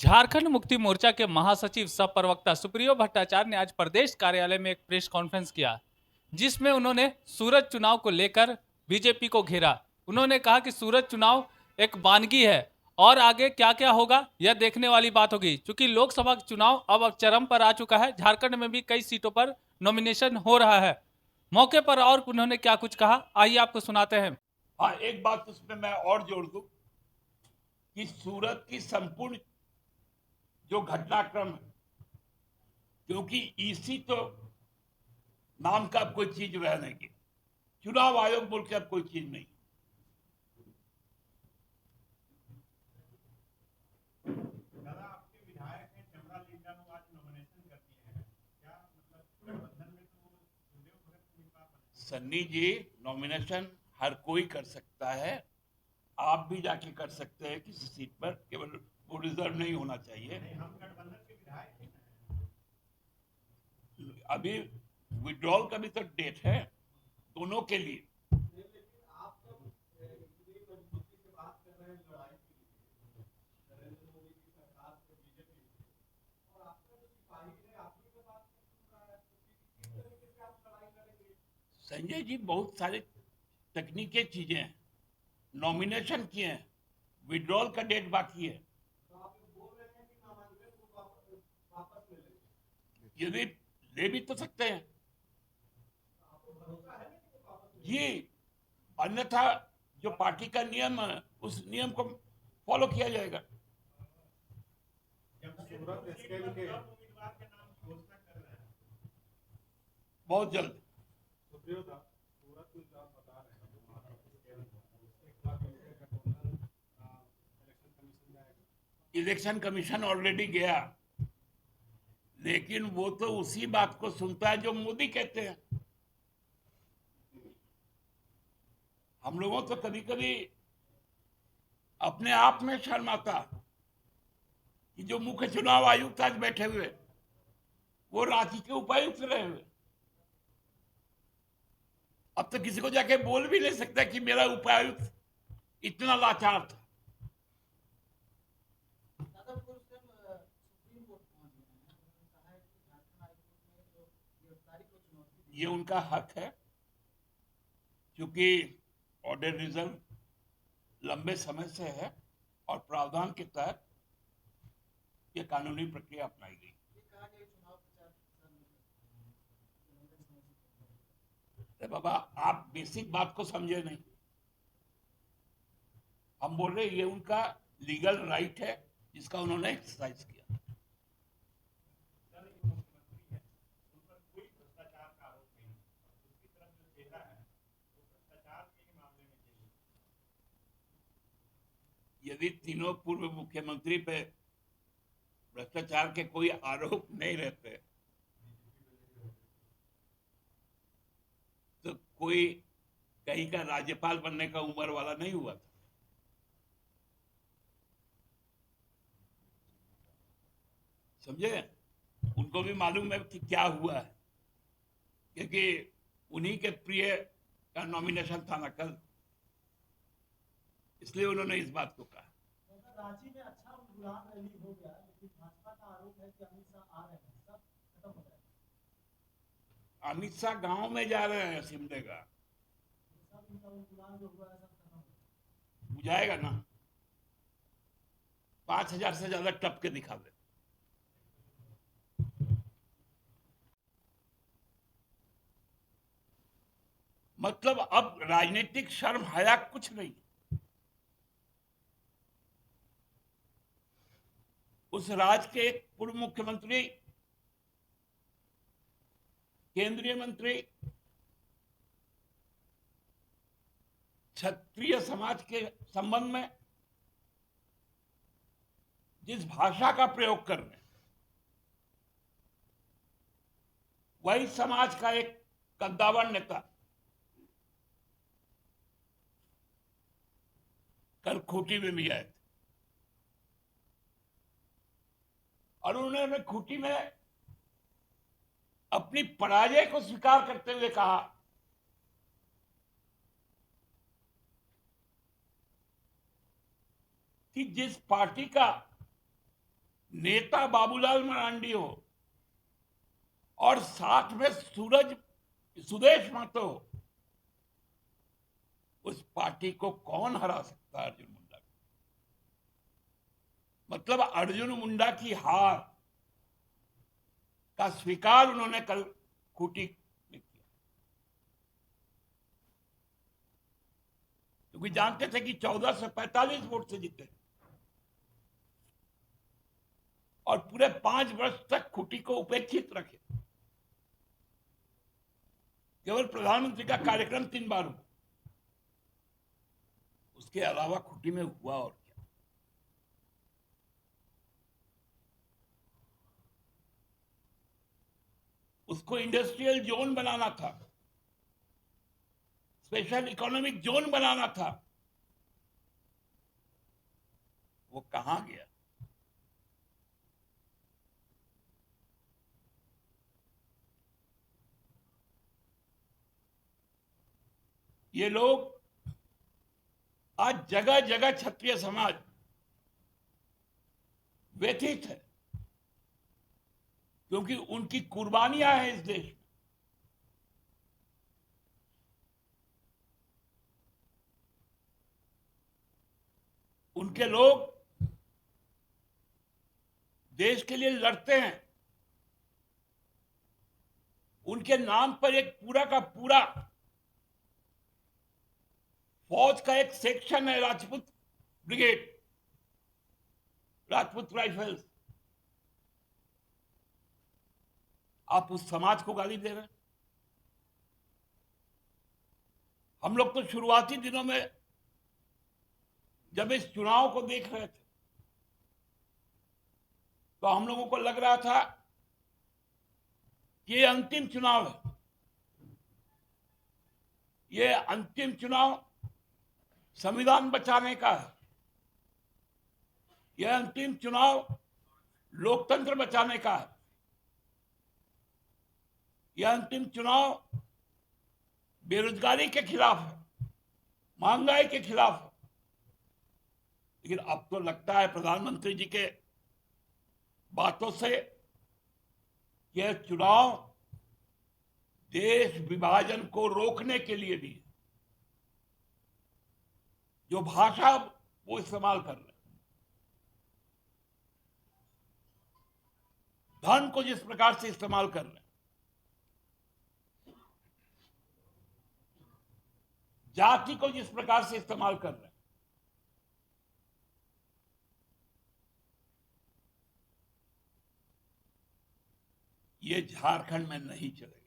झारखंड मुक्ति मोर्चा के महासचिव सह प्रवक्ता सुप्रियो भट्टाचार्य ने आज प्रदेश कार्यालय में एक प्रेस कॉन्फ्रेंस किया, जिसमें उन्होंने सूरत चुनाव को लेकर बीजेपी को घेरा। उन्होंने कहा कि सूरत चुनाव एक वानगी है और आगे क्या क्या होगा यह देखने वाली बात होगी। चूंकि लोकसभा चुनाव अब चरम पर आ चुका है, झारखंड में भी कई सीटों पर नॉमिनेशन हो रहा है। मौके पर और उन्होंने क्या कुछ कहा, आइए आपको सुनाते हैं। हाँ, एक बात उसमें मैं और जोड़ दूं कि सूरत की संपूर्ण जो घटनाक्रम है, क्योंकि ईसी तो नाम का अब कोई चीज रह नहीं गई, चुनाव आयोग बोल के अब कोई चीज नहीं। दादा, आपके विधायक हैं चमरा लिंडा को आज नॉमिनेशन कर दिए हैं, क्या मतलब गठबंधन में तो सुखदेव भगत उम्मीदवार बने? सन्नी जी, नॉमिनेशन हर कोई कर सकता है, आप भी जाके कर सकते हैं किसी सीट पर, केवल वो रिजर्व नहीं होना चाहिए। नहीं, हम गठबंधन के विधायक हैं। अभी विड्रॉल का भी तो डेट है दोनों के लिए। लेकिन आप जब इतनी मजबूती से बात कर रहे हैं लड़ाई के लिए नरेंद्र मोदी की सरकार से बीजेपी से, और आपका जो सिपाही है आप ही का बात नहीं सुन रहा है, तो किस तरीके से आप लड़ाई लड़ेंगे? संजय जी, बहुत सारे तकनीकी चीजें हैं, नॉमिनेशन किए हैं, विड्रॉल का डेट बाकी है। तो आप ये बोल रहे हैं कि नामांकन को वापस ले लेंगे? यदि ले भी तो सकते हैं आपको भरोसा है कि वो वापस ले जी, अन्यथा जो पार्टी का नियम है उस नियम को फॉलो किया जाएगा। जब सूरत इसके लिए उम्मीदवार के नाम की घोषणा कर रहे हैं बहुत जल्द। सुप्रियो दा, सूरत में जो आप बता रहे हैं जो महाराष्ट्र स्केल हुआ उसके खिलाफ गठबंधन इलेक्शन कमीशन जाएगा। इलेक्शन कमीशन ऑलरेडी गया, लेकिन वो तो उसी बात को सुनता है जो मोदी कहते हैं। हम लोगों तो कभी कभी अपने आप में शर्म आता कि जो मुख्य चुनाव आयुक्त आज बैठे हुए वो रांची के उपायुक्त रहे हुए, अब तो किसी को जाके बोल भी नहीं सकता कि मेरा उपायुक्त इतना लाचार था। ये उनका हक है, क्योंकि ऑर्डर रिजर्व लंबे समय से है और प्रावधान के तहत ये कानूनी प्रक्रिया अपनाई गई। अरे बाबा, आप बेसिक बात को समझे नहीं। हम बोल रहे ये उनका लीगल राइट है जिसका उन्होंने एक्सरसाइज किया। सर, ये मुख्यमंत्री है, उन पर कोई भ्रष्टाचार का आरोप नहीं है, और दूसरी तरफ जो चेहरा है वो भ्रष्टाचार के ही मामले में जेल में। यदि तीनों पूर्व मुख्यमंत्री पे भ्रष्टाचार के कोई आरोप नहीं रहते तो कोई कहीं का राज्यपाल बनने का उम्र वाला नहीं हुआ था। समझे? उनको भी मालूम है कि क्या हुआ है, क्योंकि उन्हीं के प्रिय का नॉमिनेशन था ना कल, इसलिए उन्होंने इस बात को कहा। रांची में अच्छा गुलाम रैली हो गया, लेकिन भाजपा का आरोप है कि अमित शाह आ रहे हैं, सब खत्म हो जाएगा। अमित शाह गांव में जा रहे हैं सिमडेगा, सब इनका गुलाम जो हुआ है सब खत्म हो जाएगा। बुझाएगा ना, 5,000 से ज्यादा टप के दिखा दे। मतलब अब राजनीतिक शर्म हया कुछ नहीं। उस राज्य के एक पूर्व मुख्यमंत्री, केंद्रीय मंत्री, क्षत्रिय समाज के संबंध में जिस भाषा का प्रयोग कर रहे हैं, वही समाज का एक कद्दावर नेता कल खूंटी में भी आए थे और उन्होंने खूंटी में अपनी पराजय को स्वीकार करते हुए कहा कि जिस पार्टी का नेता बाबूलाल मरांडी हो और साथ में सुदेश महतो हो, उस पार्टी को कौन हरा सकता है अर्जुन मुंडा को? मतलब अर्जुन मुंडा की हार का स्वीकार उन्होंने कल खूंटी में किया, क्योंकि जानते थे कि 14 से 45 वोट से जीते और पूरे 5 वर्ष तक खूंटी को उपेक्षित रखे। केवल प्रधानमंत्री का कार्यक्रम 3 बार हुआ, उसके अलावा खूंटी में हुआ और क्या? उसको इंडस्ट्रियल जोन बनाना था, स्पेशल इकोनॉमिक जोन बनाना था, वो कहां गया? ये लोग आज जगह जगह क्षत्रिय समाज व्यथित है, क्योंकि उनकी कुर्बानियां हैं इस देश में। उनके लोग देश के लिए लड़ते हैं, उनके नाम पर एक पूरा का पूरा फौज का एक सेक्शन है राजपूत ब्रिगेड, राजपूत राइफल्स। आप उस समाज को गाली दे रहे हैं। हम लोग तो शुरुआती दिनों में जब इस चुनाव को देख रहे थे तो हम लोगों को लग रहा था कि ये अंतिम चुनाव है, ये अंतिम चुनाव संविधान बचाने का है, यह अंतिम चुनाव लोकतंत्र बचाने का है, यह अंतिम चुनाव बेरोजगारी के खिलाफ है, महंगाई के खिलाफ है। लेकिन अब तो लगता है प्रधानमंत्री जी के बातों से यह चुनाव देश विभाजन को रोकने के लिए भी है। जो भाषा वो इस्तेमाल कर रहे हैं, धन को जिस प्रकार से इस्तेमाल कर रहे हैं, जाति को जिस प्रकार से इस्तेमाल कर रहे हैं, ये झारखंड में नहीं चलेगा।